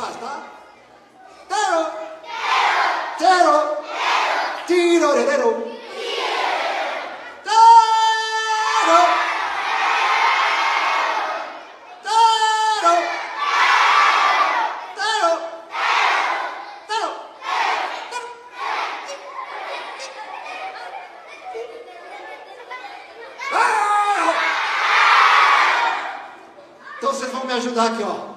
faz, tá? Tero! Tero! Tiro, rero! Então vocês vão me ajudar aqui, ó.